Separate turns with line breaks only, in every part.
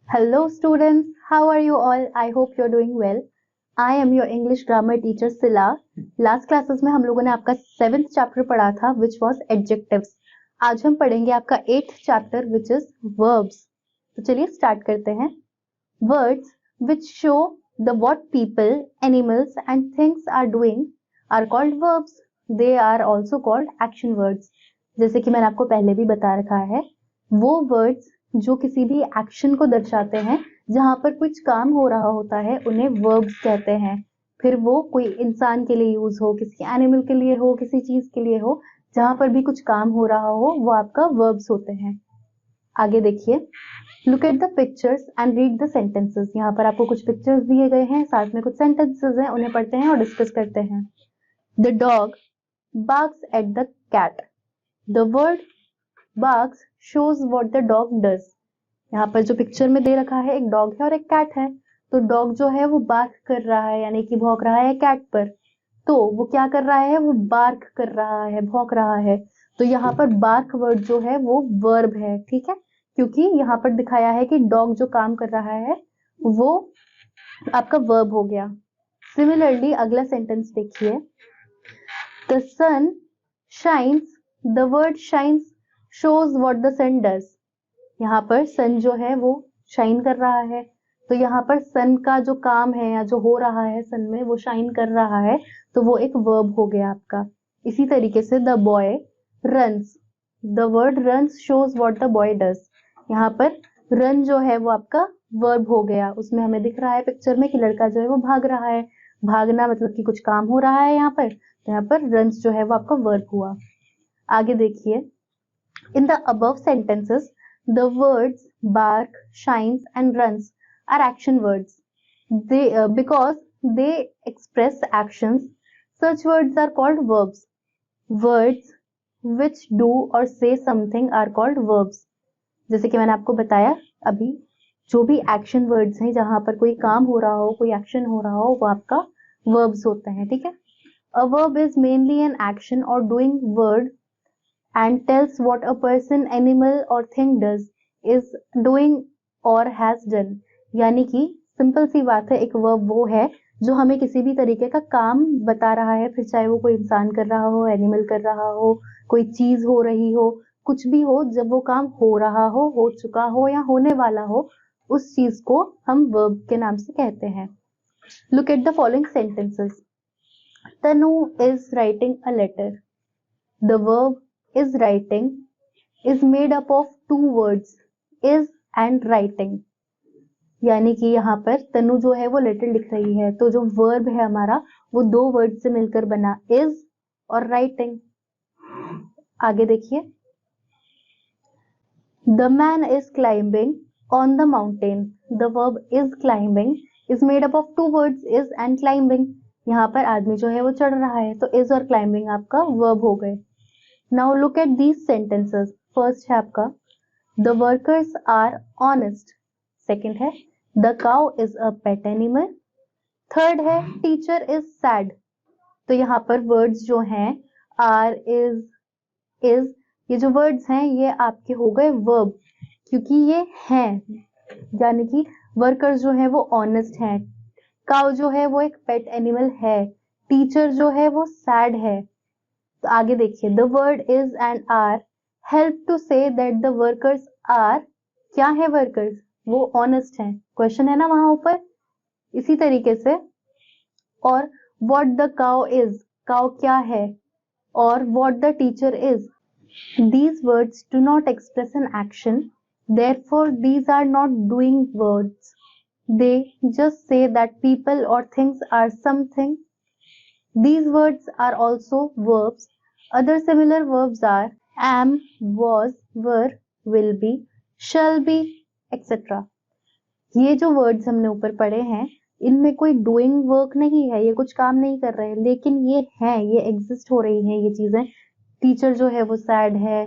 Hello students, how are you all? I hope you're doing well. I am your English grammar teacher Sila. Last classes में हम लोगों ने आपका 7th chapter पढ़ा था which was adjectives. आज हम पढ़ेंगे आपका 8th chapter which is verbs. तो चलिए start करते हैं. Words which show the what people, animals and things are doing are called verbs. They are also called action words. जैसे कि मैंने आपको पहले भी बता रखा है, वो वर्ड्स जो किसी भी एक्शन को दर्शाते हैं, जहां पर कुछ काम हो रहा होता है, उन्हें वर्ब्स कहते हैं. फिर वो कोई इंसान के लिए यूज हो, किसी एनिमल के लिए हो, किसी चीज के लिए हो, जहां पर भी कुछ काम हो रहा हो, वो आपका वर्ब्स होते हैं. आगे देखिए, look at the pictures and read the sentences. यहाँ पर आपको कुछ पिक्चर्स दिए गए हैं, साथ में कुछ सेंटेंसेस हैं, उन्हें पढ़ते हैं और डिस्कस करते हैं. The dog barks at the cat. The word barks shows what the dog does. यहाँ पर जो पिक्चर में दे रखा है, एक डॉग है और एक कैट है. तो डॉग जो है वो बार्क कर रहा है, यानी कि भौंक रहा है कैट पर. तो वो क्या कर रहा है, वो बार्क कर रहा है, भौंक रहा है. तो यहाँ पर बार्क वर्ड जो है वो वर्ब है, ठीक है, क्योंकि यहाँ पर दिखाया है कि डॉग जो काम कर रहा है वो आपका वर्ब हो गया. सिमिलरली अगला सेंटेंस देखिए, the sun shines. The word shines shows what the sun does. यहाँ पर सन जो है वो शाइन कर रहा है, तो यहाँ पर सन का जो काम है या जो हो रहा है सन में, वो शाइन कर रहा है, तो वो एक वर्ब हो गया आपका. इसी तरीके से the boy runs. The word runs shows what the boy does. यहाँ पर रन जो है वो आपका वर्ब हो गया. उसमें हमें दिख रहा है पिक्चर में कि लड़का जो है वो भाग रहा है. भागना मतलब कि कुछ काम हो रहा है यहाँ पर, तो यहाँ पर रन्स जो है वो आपका वर्ब हुआ. आगे देखिए, in the above sentences the words bark, shines and runs are action words. Because they express actions, such words are called verbs. Words which do or say something are called verbs. जैसे कि मैंने आपको बताया अभी, जो भी action words हैं, जहां पर कोई काम हो रहा हो, कोई एक्शन हो रहा हो, वो आपका वर्ब्स होते हैं, ठीक है. A verb is mainly an action or doing word and tells what a person, animal or thing does, is doing or has done. यानी कि सिंपल सी बात है, एक वर्ब वो है जो हमें किसी भी तरीके का काम बता रहा है, फिर चाहे वो कोई इंसान कर रहा हो, एनिमल कर रहा हो, कोई चीज हो रही हो, कुछ भी हो, जब वो काम हो रहा हो चुका हो या होने वाला हो, उस चीज को हम वर्ब के नाम से कहते हैं. Look at the following sentences. Tanu is writing a letter. The verb is writing is made up of two words, is and writing. यानी कि यहाँ पर तनु जो है वो लेटर लिख रही है, तो जो वर्ब है हमारा वो दो वर्ड से मिलकर बना, is और writing. आगे देखिए, the man is climbing on the mountain. The verb is climbing is made up of two words, is and climbing. यहाँ पर आदमी जो है वो चढ़ रहा है, तो is और climbing आपका वर्ब हो गए. Now look at these sentences. First है आपका, the workers are honest. Second है, the cow is a pet animal. Third है, teacher is sad. तो यहाँ पर words जो हैं are, is, ये जो words हैं ये आपके हो गए verb, क्योंकि ये हैं, यानी कि workers जो है वो honest हैं, cow जो है वो एक pet animal है, teacher जो है वो sad है. तो आगे देखिए, the word is and are help to say that the workers are, क्या है वर्कर्स, वो ऑनेस्ट हैं. क्वेश्चन है ना वहां ऊपर. इसी तरीके से, और what the cow is, cow क्या है, और what the teacher is. These words do not express an action, therefore these are not doing words. They just say that people और things are something. These words are also verbs. Other similar verbs are am, was, were, will be, shall be, etc. ये जो words हमने ऊपर पढ़े हैं, इनमें कोई doing work नहीं है, ये कुछ काम नहीं कर रहे हैं, लेकिन ये हैं, ये exist हो रही हैं ये चीजें. Teacher जो है वो sad है,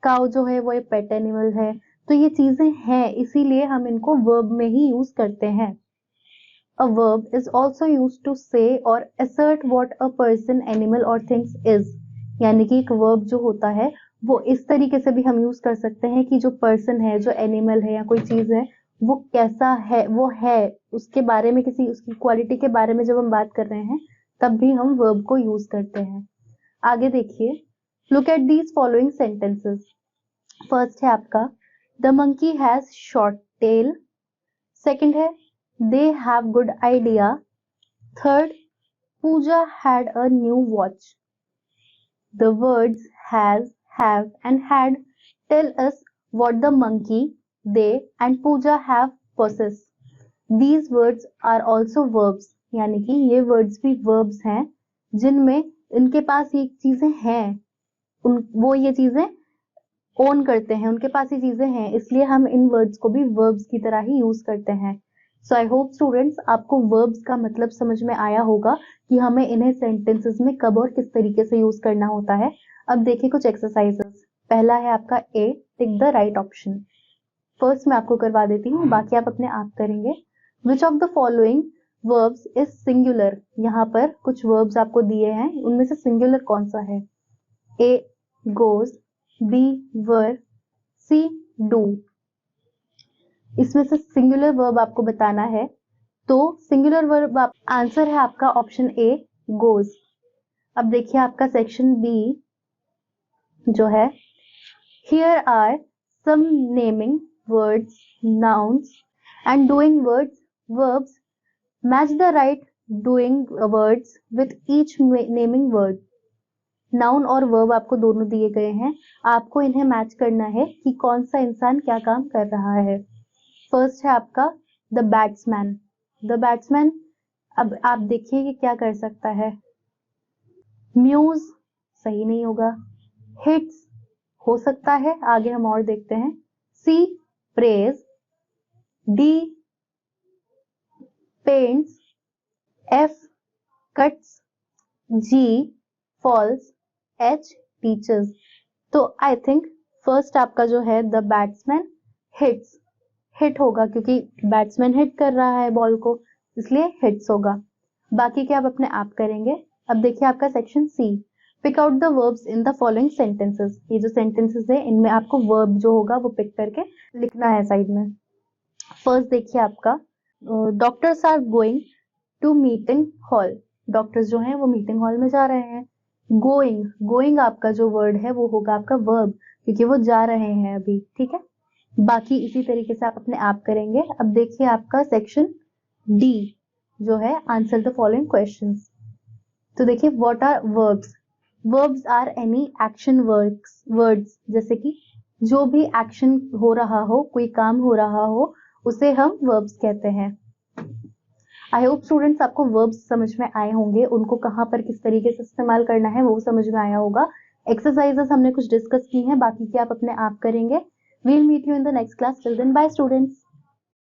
cow जो है वो एक pet animal है, तो ये चीजें हैं, इसीलिए हम इनको verb में ही use करते हैं. A verb is also used to say or assert what a person, animal or things is. यानी कि एक verb जो होता है वो इस तरीके से भी हम यूज कर सकते हैं कि जो person है, जो animal है या कोई चीज है, वो कैसा है, वो है, उसके बारे में, किसी उसकी क्वालिटी के बारे में जब हम बात कर रहे हैं तब भी हम वर्ब को यूज करते हैं। आगे देखिए, look at these following sentences. First है आपका the monkey has short tail. Second है they have good idea. Third, Pooja had a new watch. The words has, have and had tell us what the monkey, they and Pooja have possess. These words are also verbs, यानी कि ये words भी verbs हैं जिनमें इनके पास ये चीजें हैं, वो ये चीजें ओन करते हैं, उनके पास ये चीजें हैं, इसलिए हम इन वर्ड्स को भी verbs की तरह ही यूज करते हैं। सो आई होप स्टूडेंट्स आपको verbs का मतलब समझ में आया होगा कि हमें इन्हें सेंटेंसेस में कब और किस तरीके से यूज करना होता है। अब देखिए कुछ एक्सरसाइजेस। पहला है आपका A, tick the right option. First मैं आपको करवा देती हूँ, बाकी आप अपने आप करेंगे। Which of the following verbs is singular. यहाँ पर कुछ वर्ब्स आपको दिए हैं, उनमें से सिंगुलर कौन सा है? A goes, B were, C do. इसमें से सिंगुलर वर्ब आपको बताना है, तो सिंगुलर वर्ब आंसर है आपका ऑप्शन ए गोज। अब देखिए आपका सेक्शन बी जो है, here are some naming words, nouns and doing words, verbs. Match the right doing words with each naming word. Noun और वर्ब आपको दोनों दिए गए हैं, आपको इन्हें मैच करना है कि कौन सा इंसान क्या काम कर रहा है। फर्स्ट है आपका द बैट्समैन। द बैट्समैन, अब आप देखिए कि क्या कर सकता है। म्यूज सही नहीं होगा, हिट्स हो सकता है, आगे हम और देखते हैं। C praise, D paints, F cuts, G falls, H teachers. तो आई थिंक फर्स्ट आपका जो है द बैट्समैन हिट्स, हिट होगा क्योंकि बैट्समैन हिट कर रहा है बॉल को, इसलिए हिट्स होगा। बाकी के आप अपने आप करेंगे। अब देखिए आपका section C, pick out the verbs in the following sentences. ये जो सेंटेंसेस है इनमें आपको वर्ब जो होगा वो पिक करके लिखना है साइड में। फर्स्ट देखिए आपका doctors are going to meeting hall. Doctors जो हैं वो मीटिंग हॉल में जा रहे हैं। गोइंग, गोइंग आपका जो वर्ड है वो होगा आपका वर्ब, क्योंकि वो जा रहे हैं अभी, ठीक है। बाकी इसी तरीके से आप अपने आप करेंगे। अब देखिए आपका सेक्शन डी जो है, आंसर द फॉलोइंग क्वेश्चंस। तो देखिए what are verbs. Verbs are any action words, जैसे कि जो भी एक्शन हो रहा हो, कोई काम हो रहा हो, उसे हम वर्ब्स कहते हैं। आई होप स्टूडेंट्स आपको वर्ब्स समझ में आए होंगे, उनको कहाँ पर किस तरीके से इस्तेमाल करना है वो समझ में आया होगा। एक्सरसाइजेस हमने कुछ डिस्कस की हैं, बाकी की आप अपने आप करेंगे। We'll meet you in the next class. Till then, bye students.